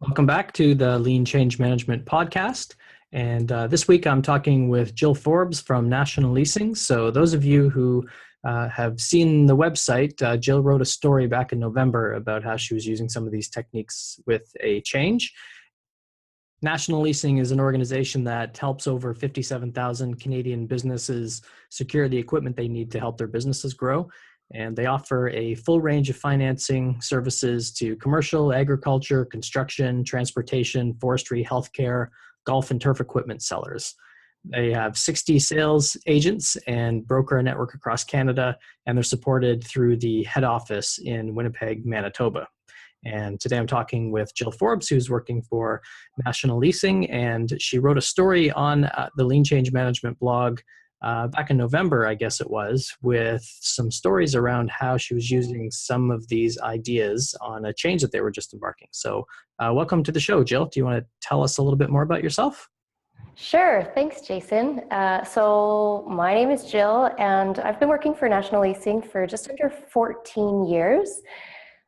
Welcome back to the Lean Change Management podcast. And this week I'm talking with Jill Forbes from National Leasing. So those of you who have seen the website, Jill wrote a story back in November about how she was using some of these techniques with a change. National Leasing is an organization that helps over 57,000 Canadian businesses secure the equipment they need to help their businesses grow. And they offer a full range of financing services to commercial, agriculture, construction, transportation, forestry, healthcare, golf and turf equipment sellers. They have 60 sales agents and broker network across Canada, and they're supported through the head office in Winnipeg, Manitoba. And today I'm talking with Jill Forbes, who's working for National Leasing, and she wrote a story on the Lean Change Management blog back in November, I guess it was, with some stories around how she was using some of these ideas on a change that they were just embarking. So welcome to the show, Jill. Do you want to tell us a little bit more about yourself? Sure. Thanks, Jason. So my name is Jill, and I've been working for National Leasing for just under 14 years.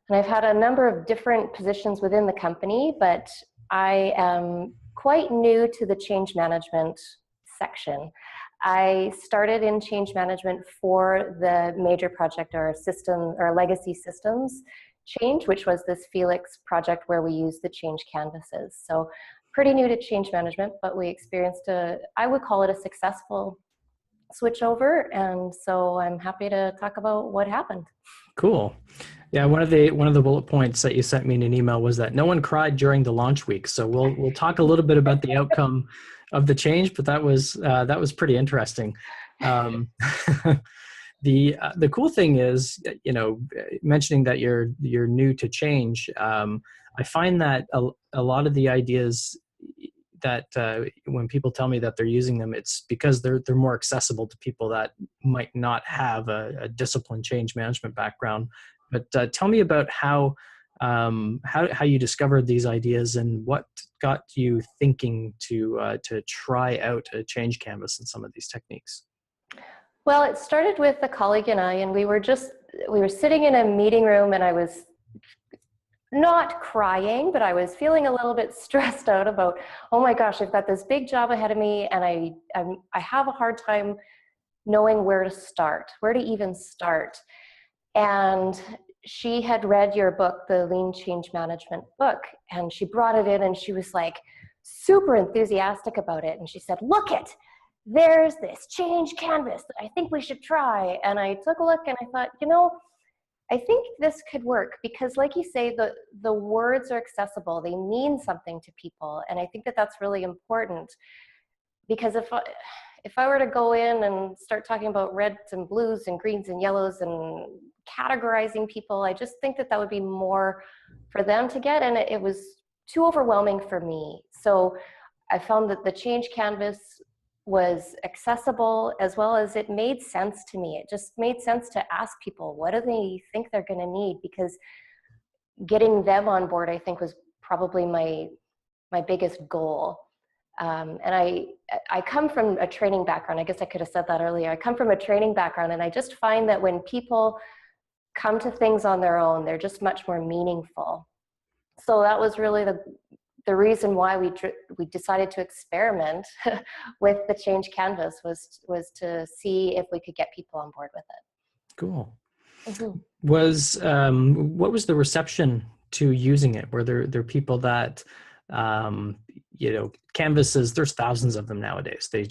And I've had a number of different positions within the company, but I am quite new to the change management section. I started in change management for the major project or system or legacy systems change, which was this Felix project where we use the change canvases. So pretty new to change management, but we experienced I would call it a successful switch over. And so I'm happy to talk about what happened. Cool. Yeah, one of the bullet points that you sent me in an email was that no one cried during the launch week. So we'll talk a little bit about the outcome of the change, but that was pretty interesting. The cool thing is, mentioning that you're new to change. I find that a lot of the ideas that when people tell me that they're using them, it's because they're more accessible to people that might not have a disciplined change management background. But tell me about how you discovered these ideas and what got you thinking to try out a change canvas and some of these techniques. Well, it started with a colleague and I, and we were sitting in a meeting room, and I was not crying, but I was feeling a little bit stressed out about, oh my gosh, I've got this big job ahead of me, and I have a hard time knowing where to even start. And she had read your book, the Lean Change Management book, and she brought it in, and she was like super enthusiastic about it. And she said, look there's this change canvas that I think we should try. And I took a look and I thought, I think this could work because, like you say, the words are accessible. They mean something to people. And I think that that's really important, because if I were to go in and start talking about reds and blues and greens and yellows and categorizing people, I just think that would be more for them to get. And it was too overwhelming for me. So I found that the change canvas was accessible, as well as it made sense to me. It just made sense to ask people, what do they think they're going to need? Because getting them on board, I think, was probably my biggest goal. And I come from a training background. I guess I could have said that earlier. I come from a training background, and I just find that when people come to things on their own, they're just much more meaningful. So that was really the reason why we decided to experiment with the change canvas was to see if we could get people on board with it. Cool. Mm-hmm. What was the reception to using it? Were there people that canvases, there's thousands of them nowadays. They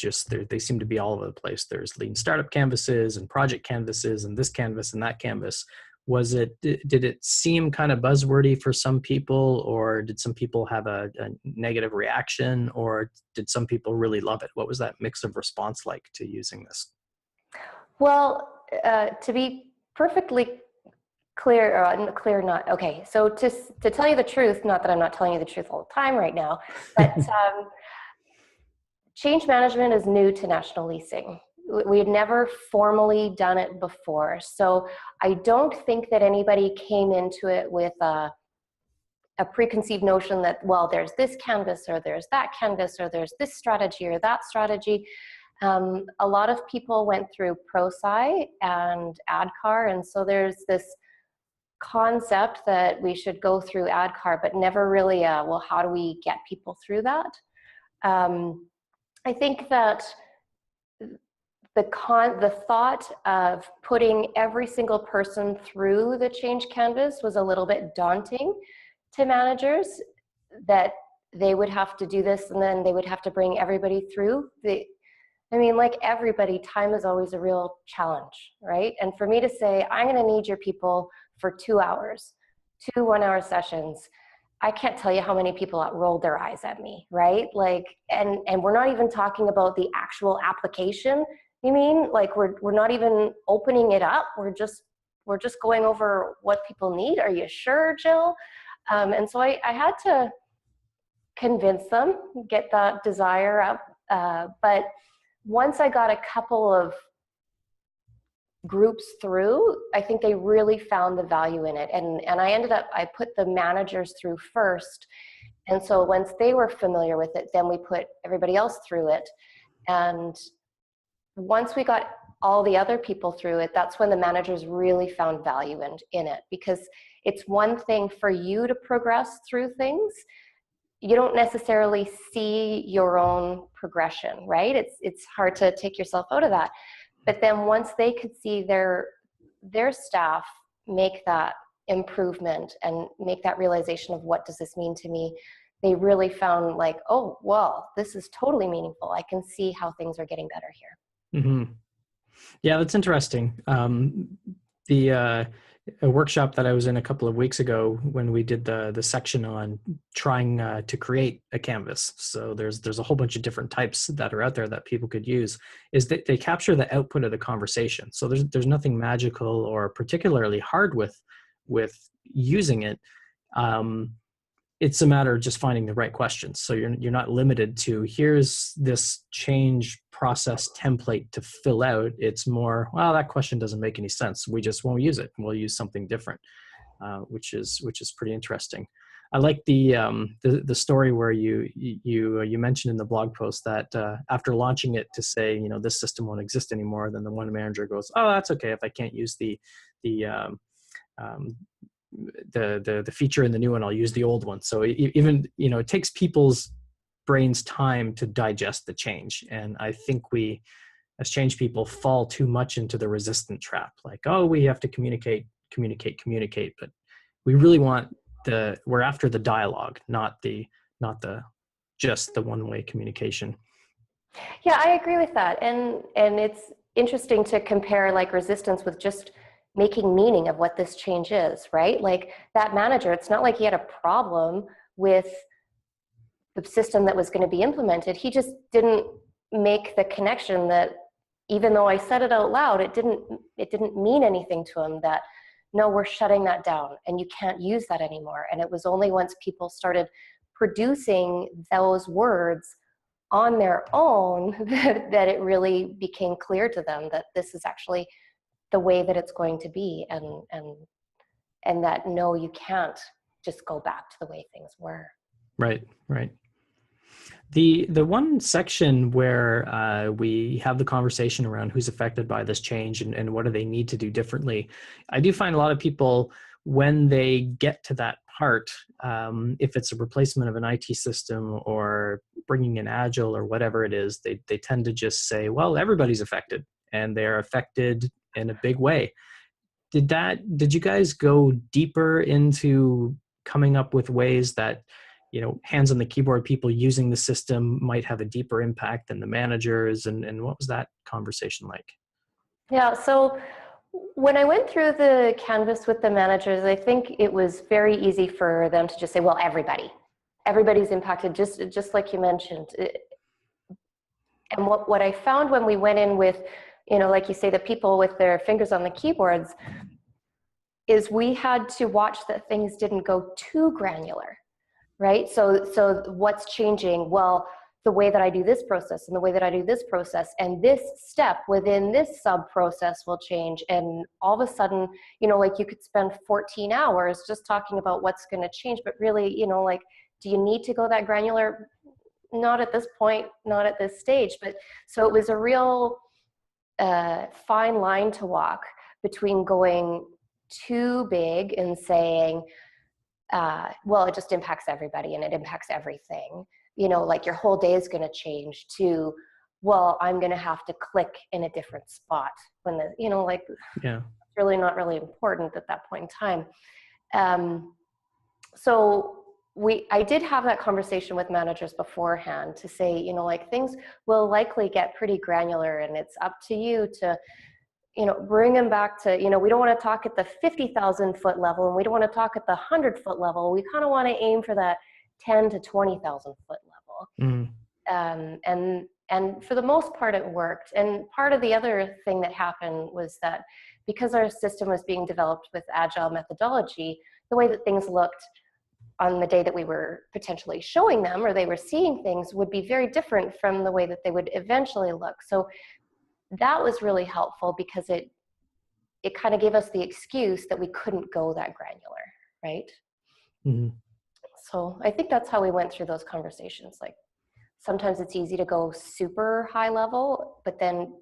seem to be all over the place. There's lean startup canvases and project canvases and this canvas and that canvas. Did it seem kind of buzzwordy for some people, or did some people have a negative reaction, or did some people really love it? What was that mix of response like to using this? Well, to be perfectly so to tell you the truth, not that I'm not telling you the truth all the time right now, but change management is new to National Leasing. We had never formally done it before. So I don't think that anybody came into it with a preconceived notion that, well, there's this canvas or there's that canvas or there's this strategy or that strategy. A lot of people went through ProSci and ADCAR, and so there's this concept that we should go through ADKAR, but never really, well, how do we get people through that? I think that the thought of putting every single person through the change canvas was a little bit daunting to managers, that they would have to do this and then they would have to bring everybody through. I mean, like everybody, time is always a real challenge, right? And for me to say, I'm going to need your people for 2 hours, 2 1-hour sessions, I can't tell you how many people rolled their eyes at me, right? Like, and we're not even talking about the actual application. You mean, like, we're not even opening it up. We're just going over what people need. Are you sure, Jill? And so I had to convince them, get that desire up. But once I got a couple of groups through, I think they really found the value in it. And I put the managers through first. And so once they were familiar with it, then we put everybody else through it. And once we got all the other people through it, that's when the managers really found value in it. Because it's one thing for you to progress through things. You don't necessarily see your own progression, right? It's hard to take yourself out of that. But then once they could see their staff make that improvement and make that realization of what does this mean to me, they really found like, oh, well, this is totally meaningful. I can see how things are getting better here. Mm-hmm. Yeah, that's interesting. A workshop that I was in a couple of weeks ago when we did the section on trying to create a canvas. So there's a whole bunch of different types that are out there that people could use, is that they capture the output of the conversation. So there's nothing magical or particularly hard with using it. It's a matter of just finding the right questions. So you're not limited to, here's this change process template to fill out. It's more, well, that question doesn't make any sense. We just won't use it. We'll use something different, which is pretty interesting. I like the story where you mentioned in the blog post that after launching it to say, this system won't exist anymore, then the one manager goes, oh, that's okay if I can't use the feature in the new one, I'll use the old one. So even, it takes people's brains time to digest the change. And I think we, as change people, fall too much into the resistant trap. Like, oh, we have to communicate. But we really we're after the dialogue, not just the one-way communication. Yeah, I agree with that. And it's interesting to compare like resistance with just making meaning of what this change is, right? Like that manager, it's not like he had a problem with the system that was going to be implemented. He just didn't make the connection that, even though I said it out loud, it didn't mean anything to him that, no, we're shutting that down and you can't use that anymore. And it was only once people started producing those words on their own that it really became clear to them that this is actually the way that it's going to be, and that, no, you can't just go back to the way things were. Right. The one section where we have the conversation around who's affected by this change and what do they need to do differently, I do find a lot of people, when they get to that part, if it's a replacement of an IT system or bringing in Agile or whatever it is, they tend to just say, well, everybody's affected, and they're affected in a big way. Did you guys go deeper into coming up with ways that, hands on the keyboard people using the system might have a deeper impact than the managers, and what was that conversation like? Yeah, so when I went through the canvas with the managers, I think it was very easy for them to just say, well, everybody's impacted, just like you mentioned. And what I found when we went in with, like you say, the people with their fingers on the keyboards, is we had to watch that things didn't go too granular, right? So what's changing? Well, the way that I do this process and the way that I do this process and this step within this sub-process will change. And all of a sudden, like you could spend 14 hours just talking about what's going to change, but really, like, do you need to go that granular? Not at this point, not at this stage. But so it was a real fine line to walk between going too big in saying, well, it just impacts everybody and it impacts everything, like your whole day is going to change, to, well, I'm going to have to click in a different spot when Yeah. it's really not really important at that point in time. So I did have that conversation with managers beforehand to say, things will likely get pretty granular, and it's up to you to, bring them back to, we don't want to talk at the 50,000 foot level, and we don't want to talk at the 100-foot level. We kind of want to aim for that 10 to 20,000 foot level. And for the most part, it worked. And part of the other thing that happened was that because our system was being developed with agile methodology, the way that things looked on the day that we were potentially showing them, or they were seeing things, would be very different from the way that they would eventually look. So that was really helpful, because it kind of gave us the excuse that we couldn't go that granular, right? Mm-hmm. So I think that's how we went through those conversations. Like, sometimes it's easy to go super high level, but then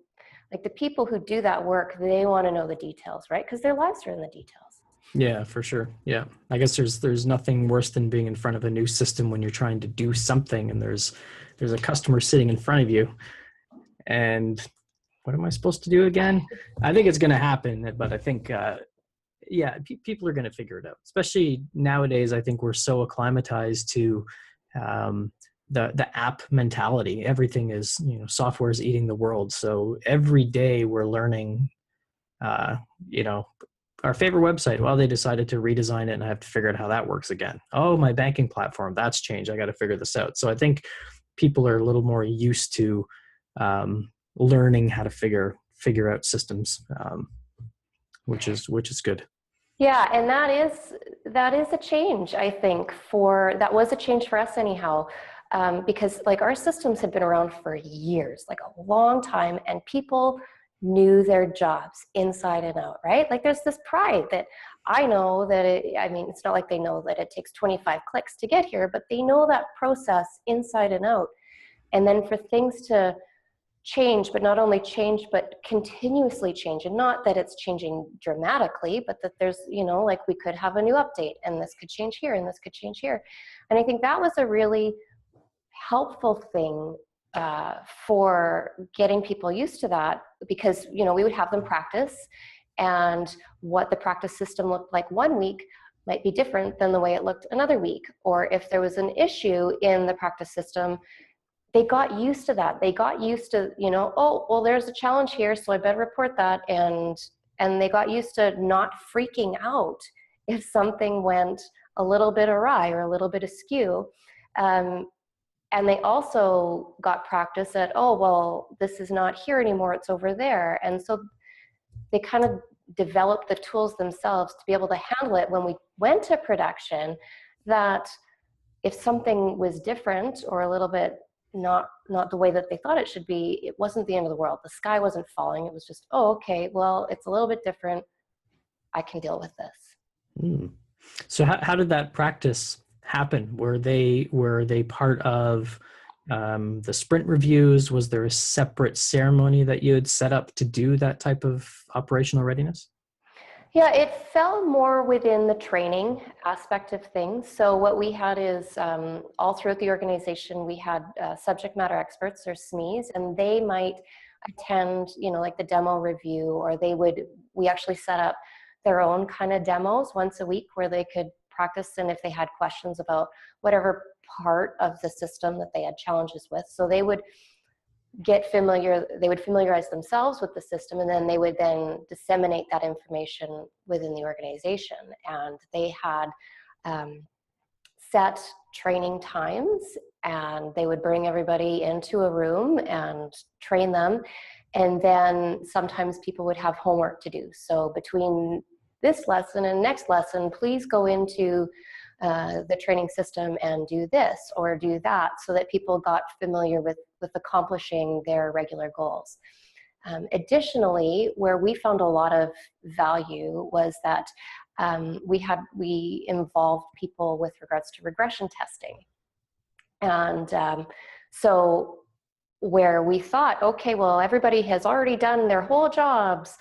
like the people who do that work, they want to know the details, right? Because their lives are in the details. Yeah, for sure. Yeah. I guess there's nothing worse than being in front of a new system when you're trying to do something and there's a customer sitting in front of you, and what am I supposed to do again? I think it's going to happen, but I think, people are going to figure it out, especially nowadays. I think we're so acclimatized to the app mentality. Everything is, software is eating the world. So every day we're learning, our favorite website, well, they decided to redesign it and I have to figure out how that works again. Oh, my banking platform, that's changed. I got to figure this out. So I think people are a little more used to learning how to figure out systems, which is good. Yeah, and that is a change, I think, that was a change for us anyhow, because like our systems had been around for years, like a long time, and people knew their jobs inside and out, right? Like there's this pride that I know that it's not like they know that it takes 25 clicks to get here, but they know that process inside and out. And then for things to change, but not only change, but continuously change, and not that it's changing dramatically, but that there's, like we could have a new update and this could change here and this could change here. And I think that was a really helpful thing for getting people used to that, because, we would have them practice, and what the practice system looked like one week might be different than the way it looked another week. Or if there was an issue in the practice system, they got used to that. They got used to, oh, well, there's a challenge here, so I better report that. And they got used to not freaking out if something went a little bit awry or a little bit askew. And they also got practice at, oh, well, this is not here anymore, it's over there. And so they kind of developed the tools themselves to be able to handle it when we went to production, that if something was different or a little bit not the way that they thought it should be, it wasn't the end of the world. The sky wasn't falling. It was just, oh, okay, well, it's a little bit different. I can deal with this. So how did that practice happen? Were they part of the sprint reviews? Was there a separate ceremony that you had set up to do that type of operational readiness? Yeah, it fell more within the training aspect of things. So what we had is all throughout the organization, we had subject matter experts, or SMEs, and they might attend, like the demo review, or we actually set up their own kind of demos once a week where they could practice, and if they had questions about whatever part of the system that they had challenges with. So they would familiarize themselves with the system, and then they would then disseminate that information within the organization. And they had set training times, and they would bring everybody into a room and train them. And then sometimes people would have homework to do. So between this lesson and next lesson, please go into the training system and do this or do that, so that people got familiar with accomplishing their regular goals. Additionally, where we found a lot of value was that we involved people with regards to regression testing. And so where we thought, okay, well, everybody has already done their whole jobs,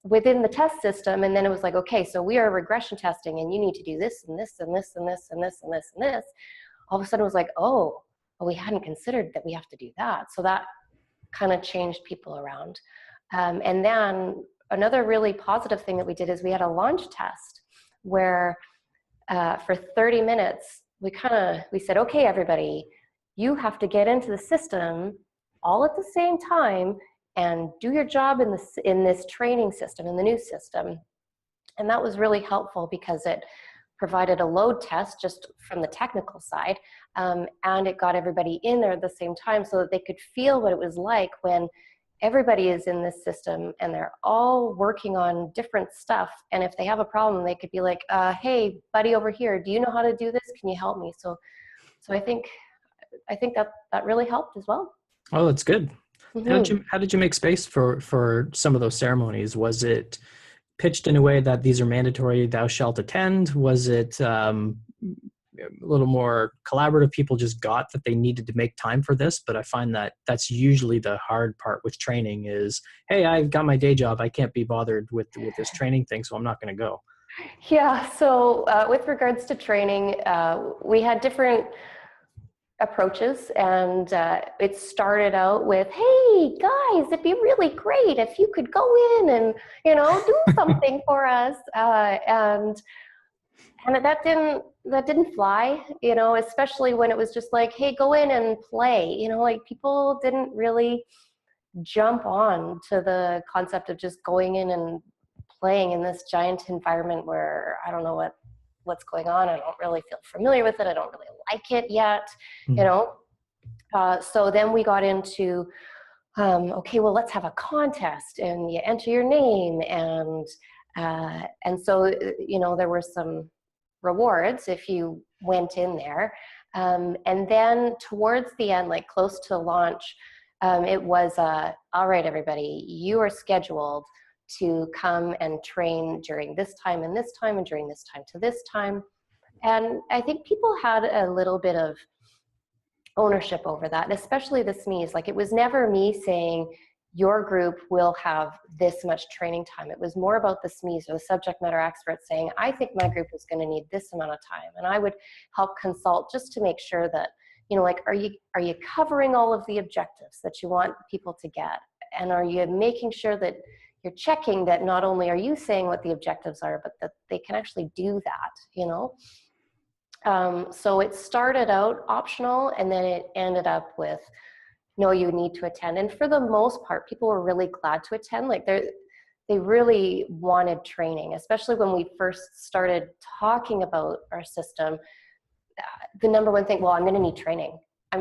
within the test system. And then it was like, okay, so we are regression testing and you need to do this and this and this and this and this and this and this. All of a sudden it was like, oh, well, we hadn't considered that we have to do that. So that kind of changed people around. And then another really positive thing that we did is we had a launch test where for 30 minutes, we said, okay, everybody, you have to get into the system all at the same time and do your job in this training system, in the new system. And that was really helpful because it provided a load test just from the technical side, and it got everybody in there at the same time so that they could feel what it was like when everybody is in this system and they're all working on different stuff. And if they have a problem, they could be like, hey, buddy over here, do you know how to do this? Can you help me? So I think that really helped as well. Oh, that's good. Mm-hmm. How did you make space for some of those ceremonies? Was it pitched in a way that these are mandatory, thou shalt attend? Was it a little more collaborative? People just got that they needed to make time for this, but I find that that's usually the hard part with training is, hey, I've got my day job. I can't be bothered with this training thing, so I'm not going to go. Yeah, so with regards to training, we had different approaches, and it started out with, hey guys, it'd be really great if you could go in and do something for us, and that didn't fly, especially when it was just like, hey, go in and play, like people didn't really jump on to the concept of just going in and playing in this giant environment where I don't know what's going on. I don't really feel familiar with it. I don't really like it yet, so then we got into, okay, well, let's have a contest and you enter your name. And so, there were some rewards if you went in there. And then towards the end, like close to launch, it was, all right, everybody, you are scheduled to come and train during this time and this time and during this time to this time. And I think people had a little bit of ownership over that, and especially the SMEs. Like, it was never me saying your group will have this much training time. It was more about the SMEs or the subject matter experts saying, I think my group is going to need this amount of time. And I would help consult just to make sure that, like, are you covering all of the objectives that you want people to get? And are you making sure that you're checking that not only are you saying what the objectives are, but that they can actually do that, So it started out optional, and then it ended up with, no, you need to attend. And for the most part, people were really glad to attend. Like, they really wanted training, especially when we first started talking about our system. The number one thing, well, I'm going to need training.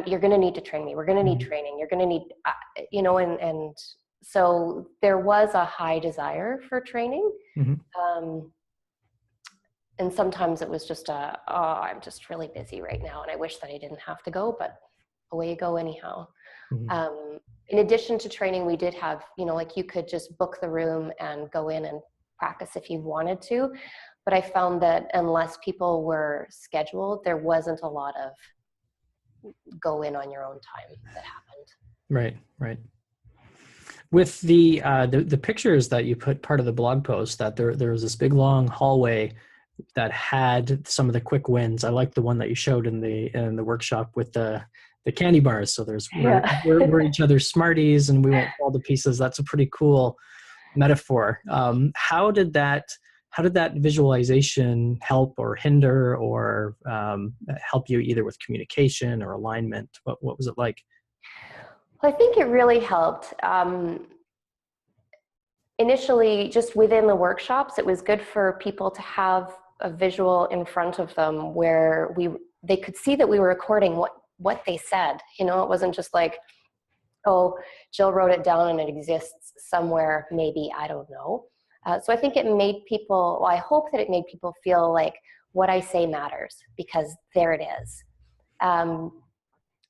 You're going to need to train me. We're going to need training. You're going to need, and so there was a high desire for training. And sometimes it was just I'm just really busy right now, and I wish that I didn't have to go, but away you go anyhow. In addition to training, we did have, like, you could just book the room and go in and practice if you wanted to. But I found that unless people were scheduled, there wasn't a lot of go in on your own time that happened. Right. With the pictures that you put part of the blog post, that there was this big long hallway that had some of the quick wins. I like the one that you showed in the workshop with the candy bars. So we're each other's Smarties and we won't fall to pieces. That's a pretty cool metaphor. How did that visualization help or hinder or help you either with communication or alignment? What was it like? Well, I think it really helped. Initially, just within the workshops, it was good for people to have a visual in front of them where they could see that we were recording what they said. It wasn't just like, oh, Jill wrote it down and it exists somewhere, maybe, I don't know. So I think it made people, well, I hope that it made people feel like what I say matters, because there it is.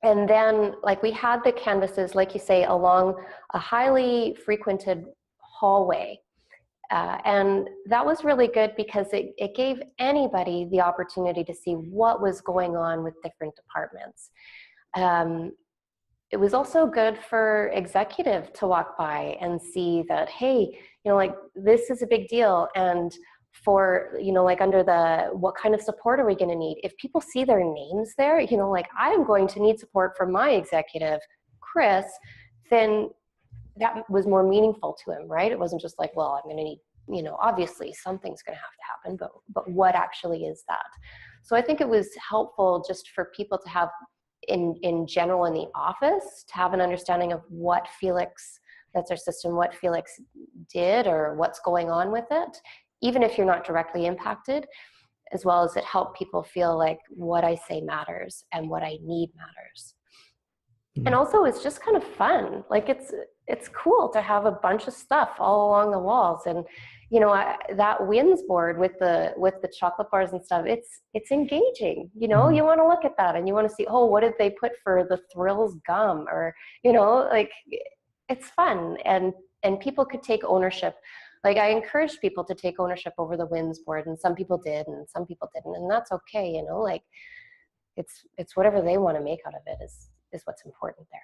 And then, like, we had the canvases, like you say, along a highly frequented hallway. And that was really good because it gave anybody the opportunity to see what was going on with different departments. it was also good for executive to walk by and see that, hey, like this is a big deal. And for, like under what kind of support are we going to need? If people see their names there, like I'm going to need support from my executive, Chris, then that was more meaningful to him, right? It wasn't just like, well, I'm going to need, obviously something's going to have to happen, but what actually is that? So I think it was helpful just for people to have in general in the office to have an understanding of what Felix, that's our system, what Felix did or what's going on with it, even if you're not directly impacted, as well as it helped people feel like what I say matters and what I need matters. Mm-hmm. And also it's just kind of fun. Like it's cool to have a bunch of stuff all along the walls. And that wins board with the chocolate bars and stuff, it's engaging. Mm-hmm. You want to look at that and you want to see, oh, what did they put for the Thrills gum? Or like it's fun, and people could take ownership. Like I encouraged people to take ownership over the wins board, and some people did and some people didn't, and that's okay. Like it's whatever they want to make out of it is what's important there.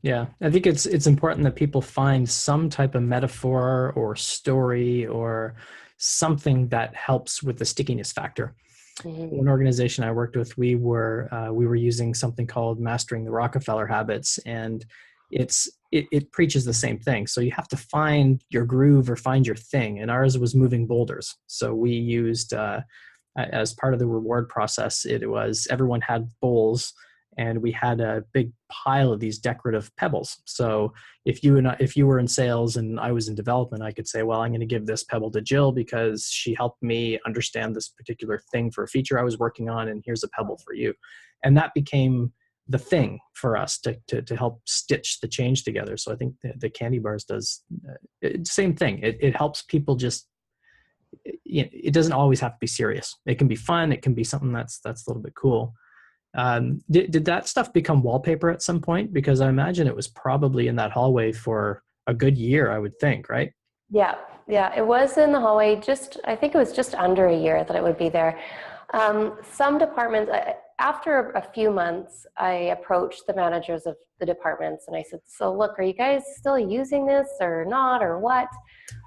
Yeah. I think it's important that people find some type of metaphor or story or something that helps with the stickiness factor. Mm-hmm. One organization I worked with, we were using something called Mastering the Rockefeller Habits, and it preaches the same thing. So you have to find your groove or find your thing, and ours was moving boulders. So we used as part of the reward process, it was everyone had bowls. And we had a big pile of these decorative pebbles. So if you were in sales and I was in development, I could say, well, I'm going to give this pebble to Jill because she helped me understand this particular thing for a feature I was working on, and here's a pebble for you. And that became the thing for us to help stitch the change together. So I think the candy bars does same thing. It helps people just, it doesn't always have to be serious. It can be fun. It can be something that's a little bit cool. Did that stuff become wallpaper at some point? Because I imagine it was probably in that hallway for a good year, I would think, right? Yeah, it was in the hallway. I think it was just under a year that it would be there. Some departments, after a few months, I approached the managers of the departments and I said, so look, are you guys still using this or not, or what?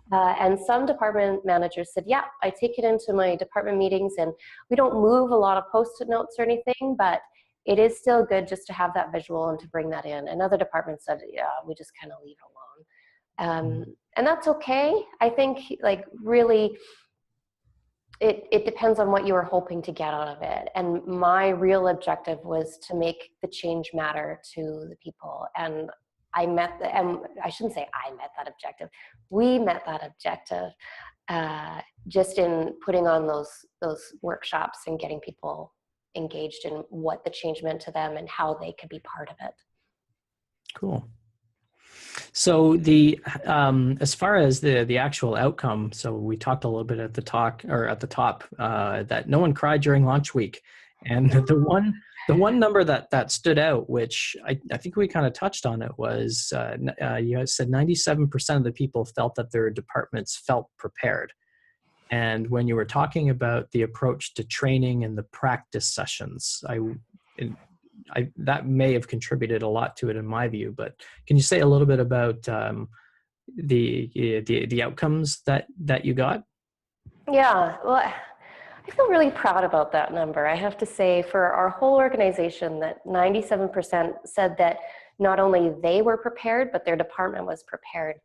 And some department managers said, yeah, I take it into my department meetings, and we don't move a lot of Post-it notes or anything, but it is still good just to have that visual and to bring that in. And other departments said, yeah, we just kind of leave it alone. And that's okay. I think like really it depends on what you were hoping to get out of it. And my real objective was to make the change matter to the people. And and I shouldn't say I met that objective. We met that objective just in putting on those workshops and getting people engaged in what the change meant to them and how they could be part of it. Cool. So as far as the actual outcome, so we talked a little bit at the top that no one cried during launch week, and the one number that stood out, which I think we kind of touched on it, was you said 97% of the people felt that their departments felt prepared. And when you were talking about the approach to training and the practice sessions, that may have contributed a lot to it in my view. But can you say a little bit about the outcomes that you got? Yeah, well, I feel really proud about that number. I have to say, for our whole organization, that 97% said that not only they were prepared, but their department was prepared.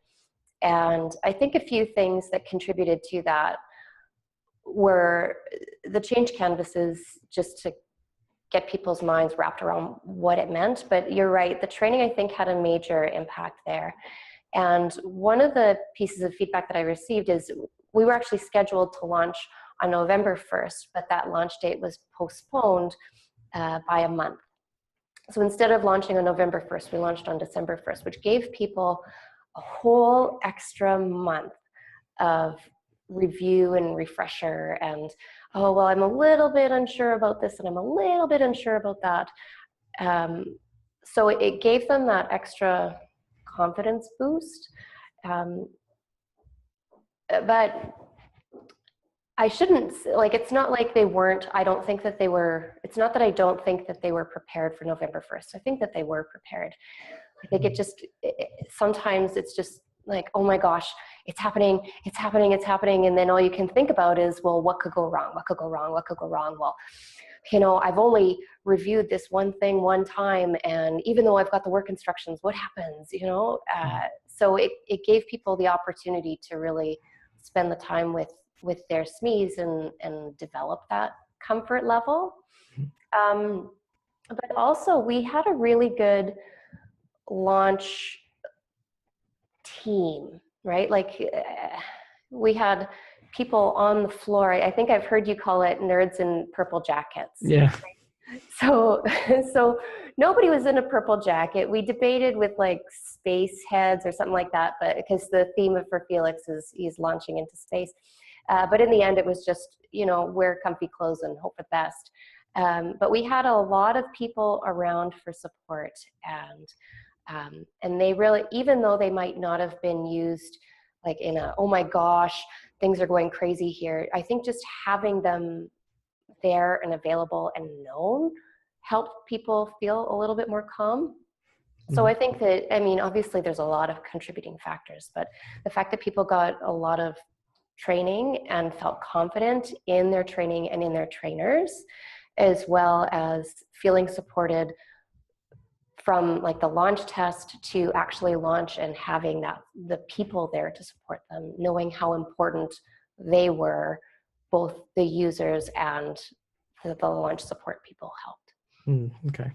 And I think a few things that contributed to that were the change canvases, just to get people's minds wrapped around what it meant. But you're right, the training, I think, had a major impact there. And one of the pieces of feedback that I received is we were actually scheduled to launch on November 1st, but that launch date was postponed by a month. So instead of launching on November 1st, we launched on December 1st, which gave people a whole extra month of review and refresher and, oh, well, I'm a little bit unsure about this and I'm a little bit unsure about that. So it gave them that extra confidence boost. But I shouldn't, like, it's not like they weren't, I don't think that they were, it's not that I don't think that they were prepared for November 1st. I think that they were prepared. I think sometimes it's just like, oh my gosh, it's happening, it's happening, it's happening. And then all you can think about is, well, what could go wrong? What could go wrong? What could go wrong? Well, I've only reviewed this one thing one time, and even though I've got the work instructions, what happens, so it gave people the opportunity to really spend the time with their SMEs and develop that comfort level. But also we had a really good launch team, right? Like we had people on the floor. I think I've heard you call it nerds in purple jackets. Yeah. So nobody was in a purple jacket. We debated with like space heads or something like that, but because the theme for Felix is he's launching into space. But in the end, it was just, wear comfy clothes and hope for the best. But we had a lot of people around for support, and they really, even though they might not have been used like in a, oh my gosh, things are going crazy here. I think just having them there and available and known helped people feel a little bit more calm. So I think that, obviously there's a lot of contributing factors, but the fact that people got a lot of training and felt confident in their training and in their trainers, as well as feeling supported from like the launch test to actually launch, and having the people there to support them, knowing how important they were, both the users and the launch support people helped. Okay.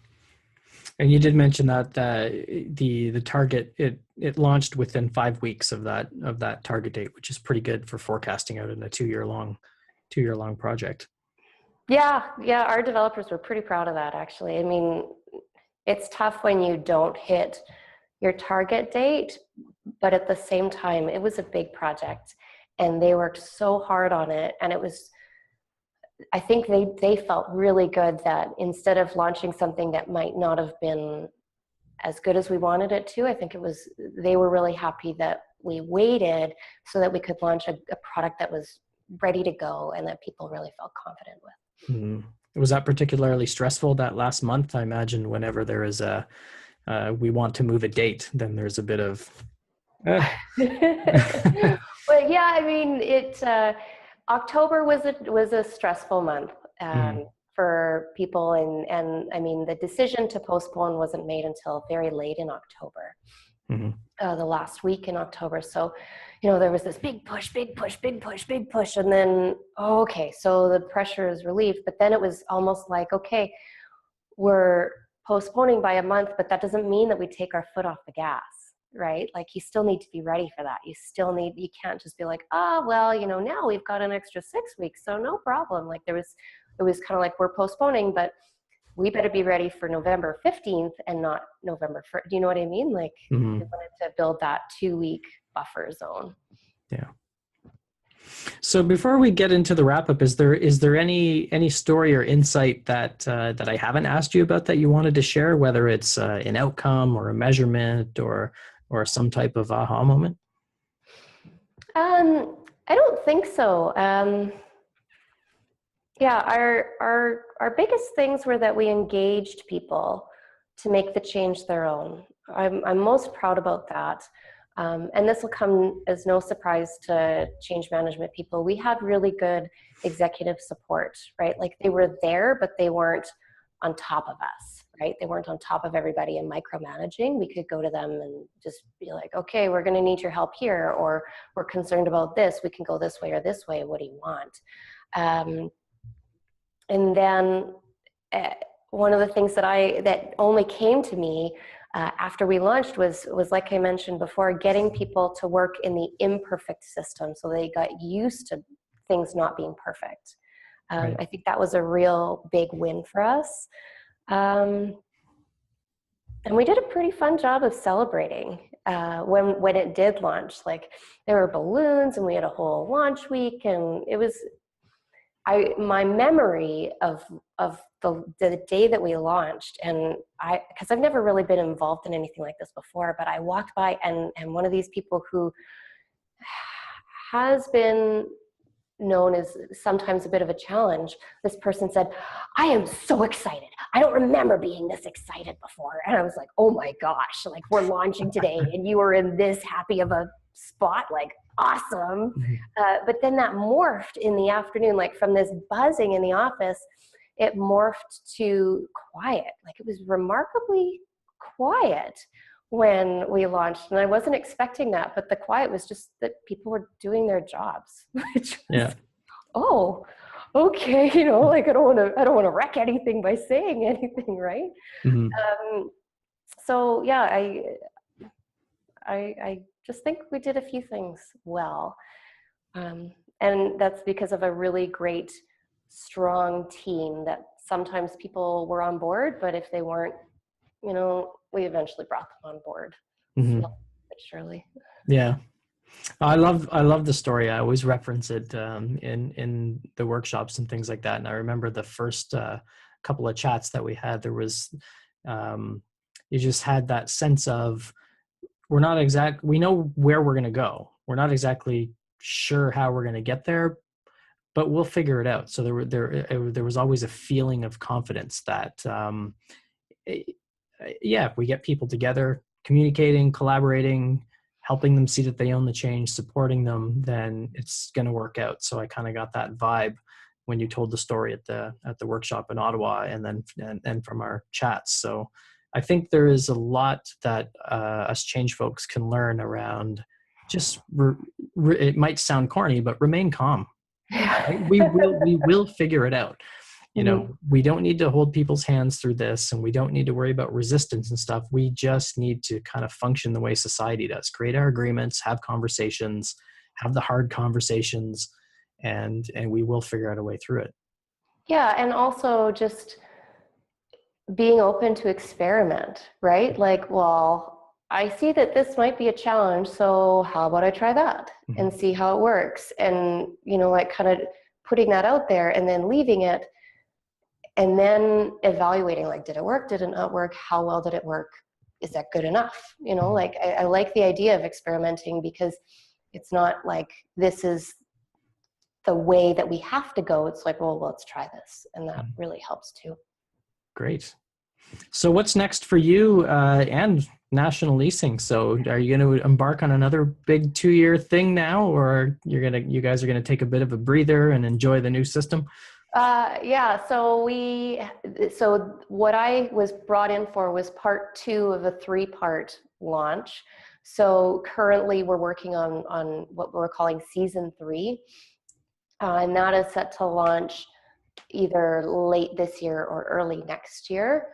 And you did mention that the target, it launched within 5 weeks of that target date, which is pretty good for forecasting out in a 2-year long project. Yeah, our developers were pretty proud of that, actually. It's tough when you don't hit your target date, but at the same time, it was a big project and they worked so hard on it. And I think they felt really good that instead of launching something that might not have been as good as we wanted it to, I think they were really happy that we waited so that we could launch a product that was ready to go and that people really felt confident with. Mm-hmm. Was that particularly stressful that last month? I imagine whenever there is we want to move a date, then there's a bit of. But yeah, October was a stressful month for people, and the decision to postpone wasn't made until very late in October, the last week in October. So, there was this big push, and then okay, so the pressure is relieved. But then it was almost like, okay, we're postponing by a month, but that doesn't mean that we take our foot off the gas. Right? Like you still need to be ready for that. You can't just be like, now we've got an extra 6 weeks, so no problem. Like it was kind of like, we're postponing, but we better be ready for November 15th and not November 1st. Do you know what I mean? Like we wanted to build that 2-week buffer zone. Yeah. So before we get into the wrap up, is there any story or insight that I haven't asked you about that you wanted to share, whether it's an outcome or a measurement or some type of aha moment? I don't think so. Our biggest things were that we engaged people to make the change their own. I'm most proud about that. And this will come as no surprise to change management people. We had really good executive support, right? Like they were there, but they weren't on top of us, right? They weren't on top of everybody and micromanaging. We could go to them and just be like, okay, we're going to need your help here, or we're concerned about this. We can go this way or this way. What do you want? And then one of the things that only came to me after we launched was like I mentioned before, getting people to work in the imperfect system so they got used to things not being perfect. Right. I think that was a real big win for us. And we did a pretty fun job of celebrating when it did launch. Like there were balloons and we had a whole launch week, and it was my memory of the day that we launched, and because I've never really been involved in anything like this before, but I walked by and one of these people who has been known as sometimes a bit of a challenge, this person said, I am so excited. I don't remember being this excited before. And I was like, oh my gosh, like we're launching today and you were in this happy of a spot, like awesome. But then that morphed in the afternoon, like from this buzzing in the office, it morphed to quiet. Like it was remarkably quiet when we launched, and I wasn't expecting that, but the quiet was just that people were doing their jobs, which was, oh, okay, you know, like I don't want to wreck anything by saying anything, right? So yeah, I just think we did a few things well, and that's because of a really great, strong team that sometimes people were on board, but if they weren't, you know, we eventually brought them on board. But surely. Yeah. I love the story. I always reference it in the workshops and things like that. And I remember the first couple of chats that we had, there was, you just had that sense of, we know where we're going to go. We're not exactly sure how we're going to get there, but we'll figure it out. So there was always a feeling of confidence that, if we get people together, communicating, collaborating, helping them see that they own the change, supporting them, then it's going to work out. So I kind of got that vibe when you told the story at the workshop in Ottawa, and then from our chats. So I think there is a lot that us change folks can learn around. Just it might sound corny, but remain calm. Right? We will figure it out. You know, we don't need to hold people's hands through this, and we don't need to worry about resistance and stuff. We just need to kind of function the way society does, create our agreements, have conversations, have the hard conversations, and we will figure out a way through it. Yeah. And also just being open to experiment, right? Like, well, I see that this might be a challenge, so how about I try that and see how it works? And, you know, like kind of putting that out there and then leaving it, and then evaluating, like, did it work? Did it not work? How well did it work? Is that good enough? You know, like I like the idea of experimenting, because it's not like this is the way that we have to go. It's like, well, let's try this. And that really helps too. Great. So what's next for you and National Leasing? So are you going to embark on another big 2-year thing now, or you guys are going to take a bit of a breather and enjoy the new system? So what I was brought in for was part 2 of a 3-part launch. So currently we're working on what we're calling season 3. And that is set to launch either late this year or early next year.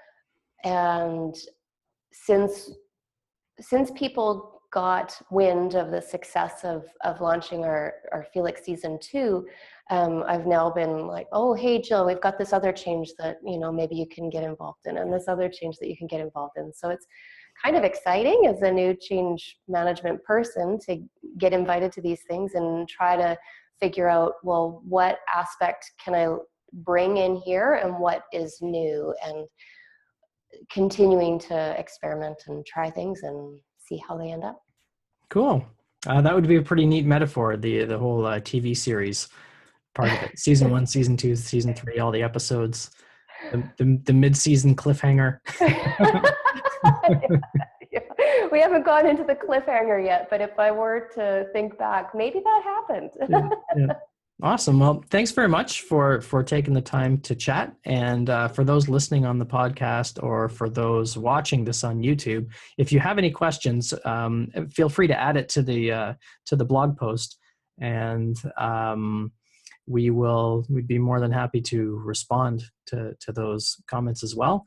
And since people got wind of the success of launching our Felix season 2, I've now been like, oh, hey, Jill, we've got this other change that, you know, maybe you can get involved in, and this other change that you can get involved in. So it's kind of exciting as a new change management person to get invited to these things and try to figure out, well, what aspect can I bring in here and what is new, and continuing to experiment and try things and see how they end up. Cool. That would be a pretty neat metaphor, the whole TV series part of it. Season 1, season 2, season 3, all the episodes, the mid-season cliffhanger. Yeah. We haven't gone into the cliffhanger yet, but if I were to think back, maybe that happened. Yeah. Awesome. Well, thanks very much for taking the time to chat. And for those listening on the podcast, or for those watching this on YouTube, if you have any questions, feel free to add it to the blog post, and we'd be more than happy to respond to those comments as well.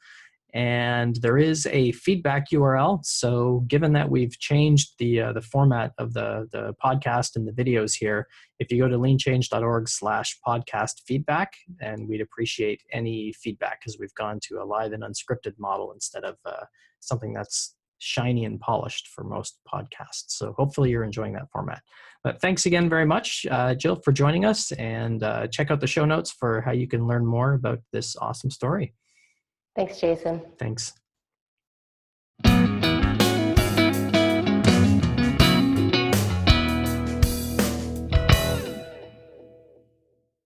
And there is a feedback URL. So given that we've changed the format of the podcast and the videos here, if you go to leanchange.org/podcast feedback, and we'd appreciate any feedback, because we've gone to a live and unscripted model instead of something that's shiny and polished for most podcasts. So hopefully you're enjoying that format. But thanks again very much, Jill, for joining us, and check out the show notes for how you can learn more about this awesome story. Thanks, Jason. Thanks.